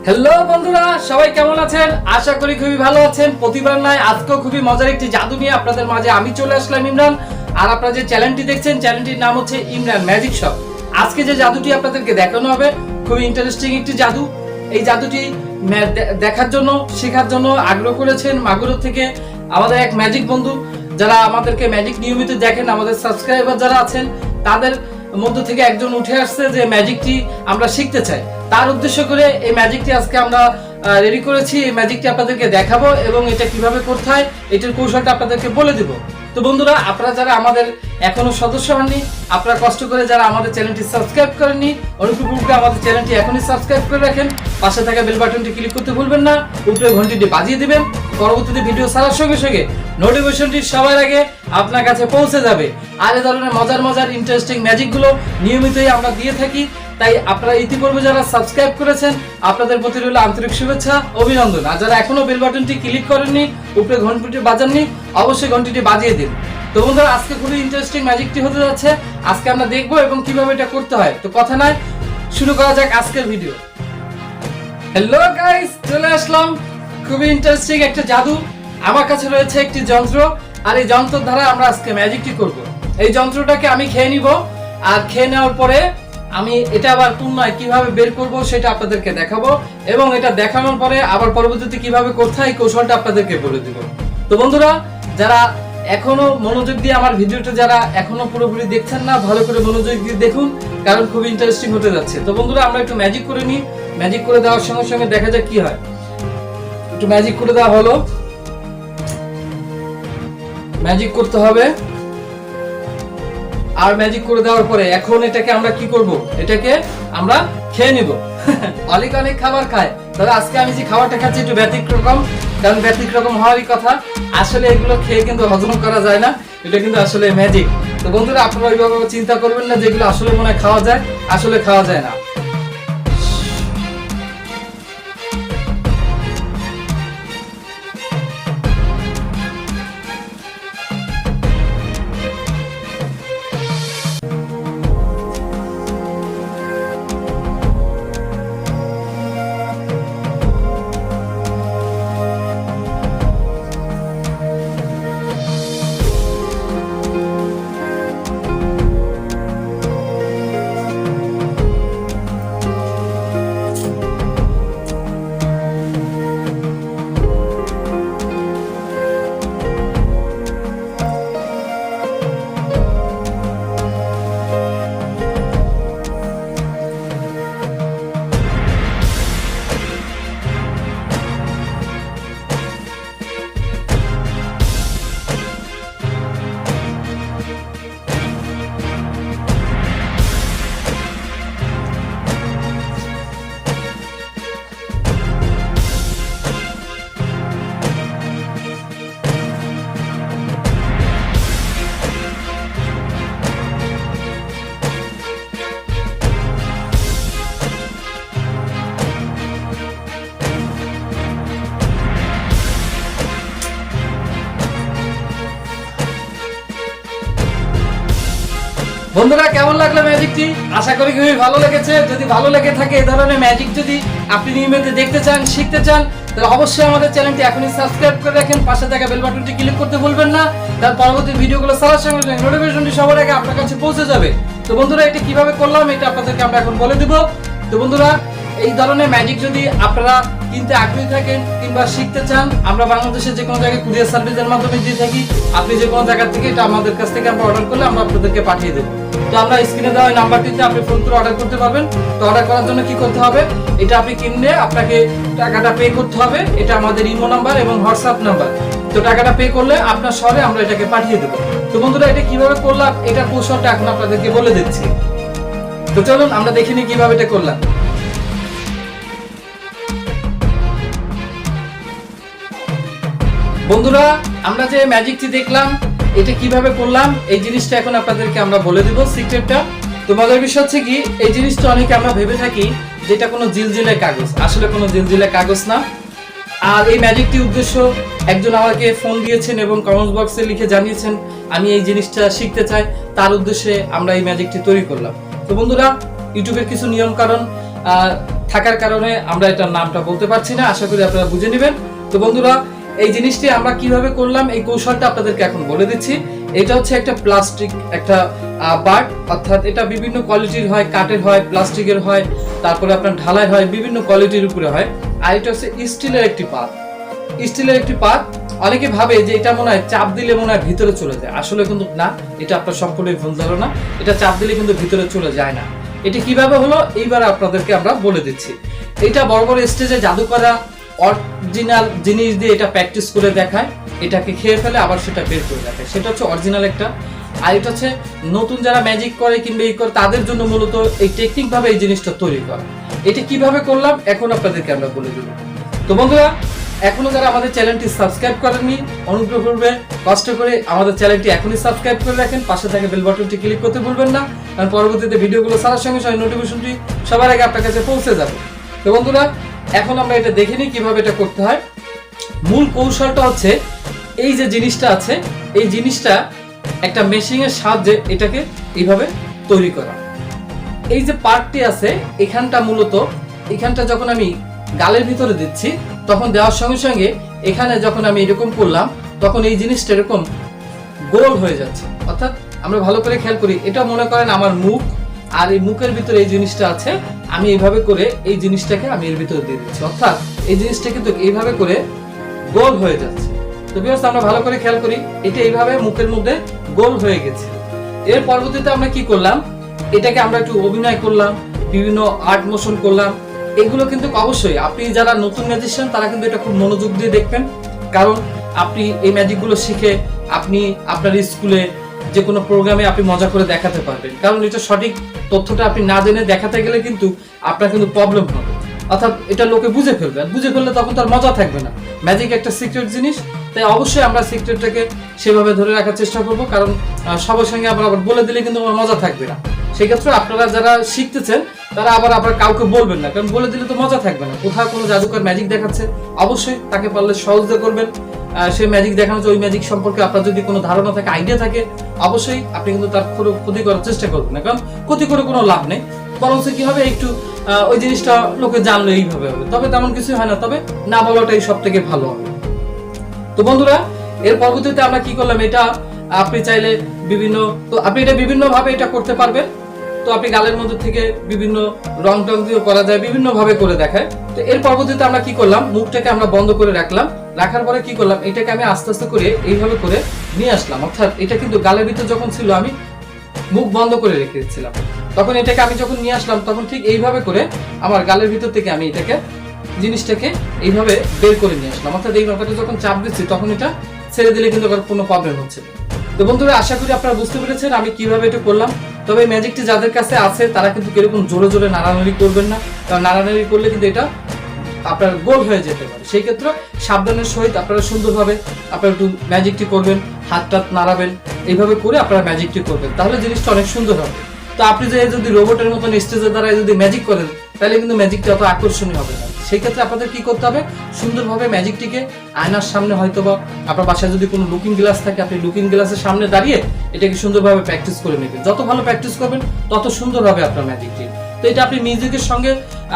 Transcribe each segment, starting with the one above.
Hello বন্ধুরা, সবাই কেমন আছেন? আশা করি খুবই ভালো আছেন। প্রতিবার নয়, আজকেও খুবই মজার একটি জাদু নিয়ে আপনাদের মাঝে আমি চলে আসলাম, ইমরান। আর আপনারা যে চ্যানেলটি দেখছেন, চ্যানেলটির নাম হচ্ছে ইমরান ম্যাজিক শপ। আজকে যে জাদুটি আপনাদেরকে দেখানো হবে খুবই ইন্টারেস্টিং একটি জাদু। এই জাদুটি দেখার জন্য, শেখার জন্য আগ্রহ করেছেন মাগুরা থেকে আমাদের এক ম্যাজিক বন্ধু, যারা আমাদেরকে ম্যাজিক নিয়মিত দেখেন, আমাদের সাবস্ক্রাইবার যারা আছেন, তাদের মধ্য থেকে একজন উঠে আসছে যে ম্যাজিকটি আমরা শিখতে চাই। তার উদ্দেশ্য করে এই ম্যাজিকটি আজকে আমরা রেডি করেছি। এই ম্যাজিকটি আপনাদেরকে দেখাবো এবং এটা কিভাবে করতে হয় এটার কৌশলটা আপনাদেরকে বলে দিব। তো বন্ধুরা, আপনারা যারা আমাদের এখনো সদস্য হননি, আপনারা কষ্ট করে যারা আমাদের চ্যানেলটি সাবস্ক্রাইব করেননি, অনুগ্রহ করে আমাদের চ্যানেলটি এখনই সাবস্ক্রাইব করে রাখেন। পাশে থাকা বেল বাটনটি ক্লিক করতে ভুলবেন না, উপরে ঘন্টিটি বাজিয়ে দিবেন। পরবর্তীতে ভিডিও ছাড়ার সঙ্গে সঙ্গে নোটিফিকেশনটি সবার আগে আপনার কাছে পৌঁছে যাবে। আর এই ধরনের মজার ইন্টারেস্টিং ম্যাজিকগুলো নিয়মিতই আমরা দিয়ে থাকি। তাই আপনারা ইতিপূর্বে যারা সাবস্ক্রাইব করেছেন, আপনাদের প্রতি রইল আন্তরিক শুভেচ্ছা, অভিনন্দন। আর যারা এখনো বেল বাটনটি ক্লিক করেননি, উপরে ঘন্টিটি বাজাননি, অবশ্যই ঘন্টিটি বাজিয়ে দিন। তো বন্ধুরা, আজকে খুবই ইন্টারেস্টিং ম্যাজিকটি হতে যাচ্ছে। আজকে আমরা দেখবো এবং কিভাবে এটা করতে হয়। তো কথা নয়, শুরু করা যাক আজকের ভিডিও। হ্যালো গাইস, চলে আসলাম। খুবই ইন্টারেস্টিং একটা জাদু। আমার কাছে রয়েছে একটি যন্ত্র, আর এই যন্ত্র দ্বারা আমরা আজকে ম্যাজিকটি করব। এই যন্ত্রটাকে আমি খেয়ে নিব, আর খেয়ে নেওয়ার পরে আমি এটা আবার পুনরায় কিভাবে বের করব সেটা আপনাদেরকে দেখাবো, এবং এটা দেখানোর পরে আবার পরবর্তীতে কিভাবে করতে হয় এই কৌশলটা আপনাদেরকে বলে দিব। তো বন্ধুরা, যারা এখনো মনোযোগ দিয়ে আমার ভিডিওটা যারা এখনো পুরোপুরি দেখছেন না, ভালো করে মনোযোগ দিয়ে দেখুন, কারণ খুবই ইন্টারেস্টিং হতে যাচ্ছে। তো বন্ধুরা, আমরা একটু ম্যাজিক করে নিই। ম্যাজিক করে দেওয়ার সঙ্গে সঙ্গে দেখা যাক কি হয়। একটু ম্যাজিক করে দেওয়া হলো। ম্যাজিক করতে হবে, আর ম্যাজিক করে দেওয়ার পরে এখন এটাকে আমরা কি করব? এটাকে আমরা খেয়ে নিব। অনেক খাবার খায়, তবে আজকে আমি যে খাবারটা খাচ্ছি একটু ব্যতিক্রম, কারণ ব্যতিক্রম হওয়ারই কথা। আসলে এগুলো খেয়ে কিন্তু হজম করা যায় না, এটা কিন্তু আসলে ম্যাজিক। তো বন্ধুরা, আপনারা ওইভাবে চিন্তা করবেন না যেগুলো আসলে মনে হয় খাওয়া যায়, আসলে খাওয়া যায় না। বন্ধুরা, কেমন লাগলো ম্যাজিকটি? আশা করি খুবই ভালো লেগেছে। যদি ভালো লেগে থাকে, এই ধরনের ম্যাজিক যদি আপনি নিয়মিত দেখতে চান, শিখতে চান, তাহলে অবশ্যই আমাদের চ্যানেলটি এখনই সাবস্ক্রাইব করে রাখেন। পাশে থাকা বেল বাটনটি ক্লিক করতে ভুলবেন না, তার পরবর্তী ভিডিওগুলো ছাড়ার সঙ্গে সঙ্গে নোটিফিকেশনটি সবার আগে আপনার কাছে পৌঁছে যাবে। তো বন্ধুরা, এটা কিভাবে করলাম এটা আপনাদেরকে আমরা এখন বলে দিব। তো বন্ধুরা, এই ধরনের ম্যাজিক যদি আপনারা কিনতে আগ্রহী থাকেন কিংবা শিখতে চান, আমরা বাংলাদেশের যে কোনো জায়গায় কুরিয়ার সার্ভিসের মাধ্যমে দিয়ে থাকি। আপনি যে কোনো জায়গা থেকে এটা আমাদের কাছ থেকে আমরা অর্ডার করলে আমরা আপনাদেরকে পাঠিয়ে দেবো। তো আমরা স্ক্রিনে দেওয়া এই নাম্বারটিতে আপনি ফোন করে অর্ডার করতে পারবেন। তো অর্ডার করার জন্য কি করতে হবে? এটা আপনি কিনলে আপনাকে টাকাটা পে করতে হবে। এটা আমাদের ইমো নাম্বার এবং হোয়াটসঅ্যাপ নাম্বার। তো টাকাটা পে করলে আপনার শহরে আমরা এটাকে পাঠিয়ে দেবো। তো বন্ধুরা, এটা কিভাবে করলাম এটা কৌশলটা এখন আপনাদেরকে বলে দিচ্ছি। তো চলুন আমরা দেখে নিই কিভাবে এটা করলাম। বন্ধুরা, আমরা যে ম্যাজিকটি দেখলাম এটা কিভাবে করলাম এই জিনিসটা এখন আপনাদেরকে আমরা বলে দিব, সিক্রেটটা। তো মজার বিষয় হচ্ছে কি, এই জিনিসটা অনেকে আমরা ভেবে থাকি যেটা কোনো জিলজিলে কাগজ, আসলে কোনো জিলজিলে কাগজ না। আর এই ম্যাজিকটির উদ্দেশ্য, একজন আমাকে ফোন দিয়েছেন এবং কমেন্ট বক্সে লিখে জানিয়েছেন আমি এই জিনিসটা শিখতে চাই, তার উদ্দেশ্যে আমরা এই ম্যাজিকটি তৈরি করলাম। তো বন্ধুরা, ইউটিউবের কিছু নিয়ম কারণ থাকার কারণে আমরা এটার নামটা বলতে পারছি না, আশা করি আপনারা বুঝে নেবেন। তো বন্ধুরা, এই জিনিসটি আমরা কিভাবে করলাম এই কৌশলটা আপনাদেরকে এখন বলে দিচ্ছি। এটা হচ্ছে একটা প্লাস্টিক একটা বাট, অর্থাৎ এটা বিভিন্ন কোয়ালিটির হয়, কাঠের হয়, প্লাস্টিকের হয়, তারপরে আপনার ঢালাই হয়, বিভিন্ন কোয়ালিটির উপরে হয়। আর এটা হচ্ছে স্টিলের একটি পাত। স্টিলের একটি পাত, অনেকে ভাবে যে এটা মনে হয় চাপ দিলে মনে হয় ভিতরে চলে যায়, আসলে কিন্তু না, এটা আপনার সম্পূর্ণই ভুল ধারণা। এটা চাপ দিলে কিন্তু ভিতরে চলে যায় না। এটি কিভাবে হলো এইবার আপনাদেরকে আমরা বলে দিচ্ছি। এটা বড় বড় স্টেজে জাদু করা অরিজিনাল জিনিস দিয়ে এটা প্র্যাকটিস করে দেখায়, এটাকে খেয়ে ফেলে আবার সেটা বের করে দেখায়, সেটা হচ্ছে অরিজিনাল একটা। আর এটা হচ্ছে নতুন যারা ম্যাজিক করে কিংবা এই করে তাদের জন্য মূলত এই টেকনিক ভাবে এই জিনিসটা তৈরি করা। এটা কিভাবে করলাম এখন আপনাদেরকে আমরা বলে দেব। তো বন্ধুরা, এখনো যারা আমাদের চ্যানেলটি সাবস্ক্রাইব করেননি, অনুগ্রহ করবে কষ্ট করে আমাদের চ্যানেলটি এখনই সাবস্ক্রাইব করে রাখেন, পাশে থাকা বেল বাটনটি ক্লিক করতে ভুলবেন না, কারণ পরবর্তীতে ভিডিওগুলো ছাড়ার সঙ্গে সঙ্গে নোটিফিকেশনটি সবার আগে আপনার কাছে পৌঁছে যাবে। তো বন্ধুরা, এখন আমরা এটা দেখে নিই কিভাবে এটা করতে হয়। মূল কৌশলটা হচ্ছে এই যে জিনিসটা আছে, এই জিনিসটা একটা মেশিনের সাহায্যে এটাকে এইভাবে তৈরি করা। এই যে পার্টটি আছে এখানটা, মূলত এখানটা যখন আমি গালের ভিতরে দিচ্ছি তখন দেওয়ার সঙ্গে সঙ্গে এখানে যখন আমি এরকম করলাম তখন এই জিনিসটা এরকম গোল হয়ে যাচ্ছে। অর্থাৎ আমরা ভালো করে খেয়াল করি, এটা মনে করেন আমার মুখ, আর এই মুখের ভিতরে এই জিনিসটা আছে, আমি এইভাবে করে এই জিনিসটাকে আমি এর ভিতরে দিয়ে দিচ্ছি, অর্থাৎ এই জিনিসটা কিন্তু এইভাবে করে গোল হয়ে যাচ্ছে। তো ভিউয়ার্স, আমরা ভালো করে খেয়াল করি, এটা এইভাবে মুখের মধ্যে গোল হয়ে গেছে। এর পরবর্তীতে আমরা কি করলাম, এটাকে আমরা একটু অভিনয় করলাম, বিভিন্ন আর্ট মোশন করলাম। এগুলো কিন্তু অবশ্যই আপনি যারা নতুন ম্যাজিশিয়ান তারা কিন্তু এটা খুব মনোযোগ দিয়ে দেখবেন, কারণ আপনি এই ম্যাজিকগুলো শিখে আপনি আপনার স্কুলে যে কোনো প্রোগ্রামে আপনি মজা করে দেখাতে পারবেন। কারণ এটা সঠিক তথ্যটা আপনি না জেনে দেখাতে গেলে কিন্তু আপনার কিন্তু প্রবলেম হবে, অর্থাৎ এটা লোকে বুঝে ফেলবে, আর বুঝে ফেললে তখন তার মজা থাকবে না। ম্যাজিক একটা সিক্রেট জিনিস, তাই অবশ্যই আমরা সিক্রেটটাকে সেভাবে ধরে রাখার চেষ্টা করব, কারণ সবার সঙ্গে আবার বলে দিলে কিন্তু আমার মজা থাকবে না। সেক্ষেত্রে আপনারা যারা শিখতেছেন তারা আবার কাউকে বলবেন না, কারণ বলে দিলে তো মজা থাকবে না। কোথাও কোনো জাদুকর ম্যাজিক দেখাচ্ছে, অবশ্যই তাকে পারলে সহযোগিতা করবেন। সেই ম্যাজিক দেখানো, ওই ম্যাজিক সম্পর্কে আপনার যদি কোনো ধারণা থাকে, আইডিয়া থাকে, অবশ্যই আপনি কিন্তু তার ক্ষতি করার চেষ্টা করবেন না, কারণ ক্ষতি করে কোনো লাভ নেই। বরং কি হবে, একটু ওই জিনিসটা লোকে জানলে এইভাবে হবে, তবে তেমন কিছু হয় না, তবে না বলাটাই সব থেকে ভালো হবে। তো বন্ধুরা, এর পরবর্তীতে আমরা কি করলাম, এটা আপনি চাইলে আপনি এটা বিভিন্ন ভাবে এটা করতে পারবেন। তো আপনি গালের মধ্যে থেকে বিভিন্ন রং টং দিয়ে করা যায়, বিভিন্ন ভাবে করে দেখায়। তো এর পরবর্তীতে আমরা কি করলাম, মুখটাকে আমরা বন্ধ করে রাখলাম, রাখার পরে কি করলাম, এটাকে আমি আস্তে আস্তে করে এইভাবে করে নিয়ে আসলাম। অর্থাৎ এটা কিন্তু গালের ভিতর যখন ছিল আমি মুখ বন্ধ করে রেখে দিচ্ছিলাম, তখন এটাকে আমি যখন নিয়ে আসলাম তখন ঠিক এইভাবে করে আমার গালের ভিতর থেকে আমি এটাকে জিনিসটাকে এইভাবে বের করে নিয়ে আসলাম। অর্থাৎ এই ব্যাপারটা যখন চাপ দিচ্ছি তখন এটা ছেড়ে দিলে কিন্তু কোনো প্রবলেম হচ্ছে। তো বন্ধুরা, আশা করি আপনারা বুঝতে পেরেছেন আমি কিভাবে এটা করলাম। তবে এই ম্যাজিকটি যাদের কাছে আছে তারা কিন্তু কিরকম জোরে জোরে নাড়ানাড়ি করবেন না, কারণ নাড়ানাড়ি করলে কিন্তু এটা আপনার গোল হয়ে যেতে পারে। সেই ক্ষেত্রে সাবধানের সহিত আপনারা সুন্দরভাবে আপনারা একটু ম্যাজিকটি করবেন, হাত টাত নাড়াবেন, এইভাবে করে আপনারা ম্যাজিকটি করবেন, তাহলে জিনিসটা অনেক সুন্দর হবে। তো আপনি যদি রোবটের মতন স্টেজের দ্বারা যদি ম্যাজিক করেন তাহলে কিন্তু ম্যাজিকটা অত আকর্ষণীয় হবে না। সেই ক্ষেত্রে আপনাদের কি করতে হবে, সুন্দরভাবে ম্যাজিকটিকে আয়নার সামনে, হয়তো বা আপনার বাসায় যদি কোনো লুকিং গ্লাস থাকে, আপনি লুকিং গ্লাসের সামনে দাঁড়িয়ে এটাকে সুন্দরভাবে প্র্যাকটিস করে নেবেন। যত ভালো প্র্যাকটিস করবেন তত সুন্দর হবে আপনার ম্যাজিকটি। তো এটা আপনি মিউজিকের সঙ্গে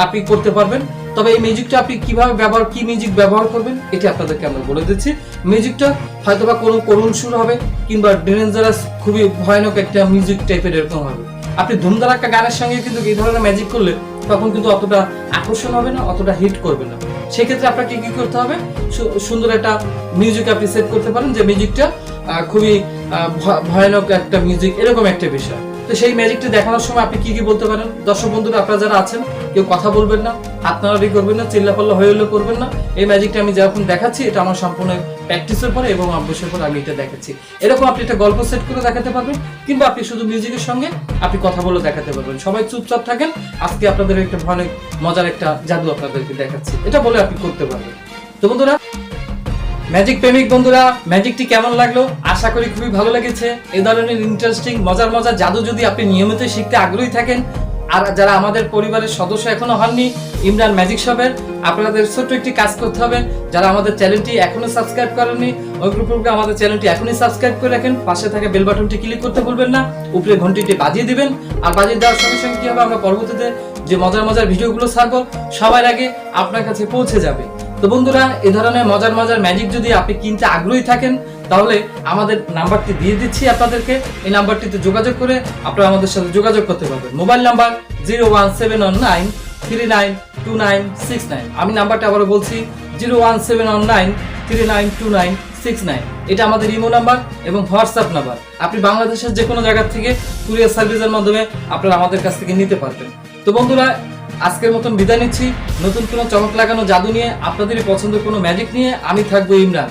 আপনি করতে পারবেন। তবে এই মিউজিকটা আপনি কিভাবে কি মিউজিক ব্যবহার করবেন এটা আপনাদেরকে আমরা বলে দিচ্ছি। মিউজিকটা হয়তো বা কোনো করুণ সুর হবে, কিংবা ডেঞ্জারাস খুবই ভয়ানক একটা মিউজিক টাইপের এরকম হবে। আপনি ধুমধারাক্কা গানের সঙ্গে কিন্তু এই ধরনের ম্যাজিক করলে তখন কিন্তু অতটা আকর্ষণ হবে না, অতটা হিট করবে না। সেক্ষেত্রে আপনাকে কি করতে হবে, সুন্দর একটা মিউজিক আপনি সেট করতে পারেন, যে মিউজিকটা খুবই ভয়ানক একটা মিউজিক, এরকম একটা বিষয়। তো সেই ম্যাজিকটা দেখানোর সময় আপনি কি বলতে পারেন, দর্শক বন্ধুরা আপনারা যারা আছেন কেউ কথা বলবেন না, হাত নাড়াড়ি করবেন না, চিল্লাপাল্লা হয়ে হলে করবেন না। এই ম্যাজিকটা আমি যখন দেখাচ্ছি এটা আমার সম্পূর্ণ প্র্যাকটিসের পরে এবং অভ্যাসের পরে আমি এটা দেখাচ্ছি। এরকম আপনি একটা গল্প সেট করে দেখাতে পারবেন, কিংবা আপনি শুধু মিউজিকের সঙ্গে আপনি কথা বলে দেখাতে পারবেন। সবাই চুপচাপ থাকেন, আজকে আপনাদের একটা ভয়ানক মজার একটা জাদু আপনাদেরকে দেখাচ্ছি, এটা বলে আপনি করতে পারবেন। তো বন্ধুরা, ম্যাজিক প্রেমিক বন্ধুরা, ম্যাজিকটি কেমন লাগলো? আশা করি খুবই ভালো লেগেছে। এই ধরনের ইন্টারেস্টিং মজার জাদু যদি আপনি নিয়মিত শিখতে আগ্রহী থাকেন, আর যারা আমাদের পরিবারের সদস্য এখনো হননি ইমরান ম্যাজিক শপের, আপনাদের ছোট্ট একটি কাজ করতে হবে। যারা আমাদের চ্যানেলটি এখনো সাবস্ক্রাইব করেননি, অনুগ্রহপূর্বক আমাদের চ্যানেলটি এখনই সাবস্ক্রাইব করে রাখেন, পাশে থাকা বেল বাটনটি ক্লিক করতে ভুলবেন না, উপরে ঘন্টিটি বাজিয়ে দিবেন। আর বাজিয়ে দেওয়ার সঙ্গে সঙ্গে কি হবে, আমরা পরবর্তীতে যে মজার মজার ভিডিওগুলো ছাড়বো সবার আগে আপনার কাছে পৌঁছে যাবে। তো বন্ধুরা, এই ধরনের মজার মজার ম্যাজিক যদি আপনি কিনতে আগ্রহী থাকেন তাহলে আমাদের নাম্বারটি দিয়ে দিচ্ছি আপনাদেরকে। এই নাম্বারটিতে যোগাযোগ করে আপনারা আমাদের সাথে যোগাযোগ করতে পারবেন। Mobile number 01719392969। আমি নাম্বারটা আবারও বলছি 01719392969। এটা আমাদের ইমো নাম্বার এবং হোয়াটসঅ্যাপ নাম্বার। আপনি বাংলাদেশের যে কোনো জায়গা থেকে কুরিয়ার সার্ভিসের মাধ্যমে আপনারা আমাদের কাছ থেকে নিতে পারবেন। তো বন্ধুরা, আজকের মতন বিদায় নিচ্ছি। নতুন কোনো চমক লাগানো জাদু নিয়ে, আপনাদেরই পছন্দের কোনো ম্যাজিক নিয়ে আমি থাকবো ইমরান।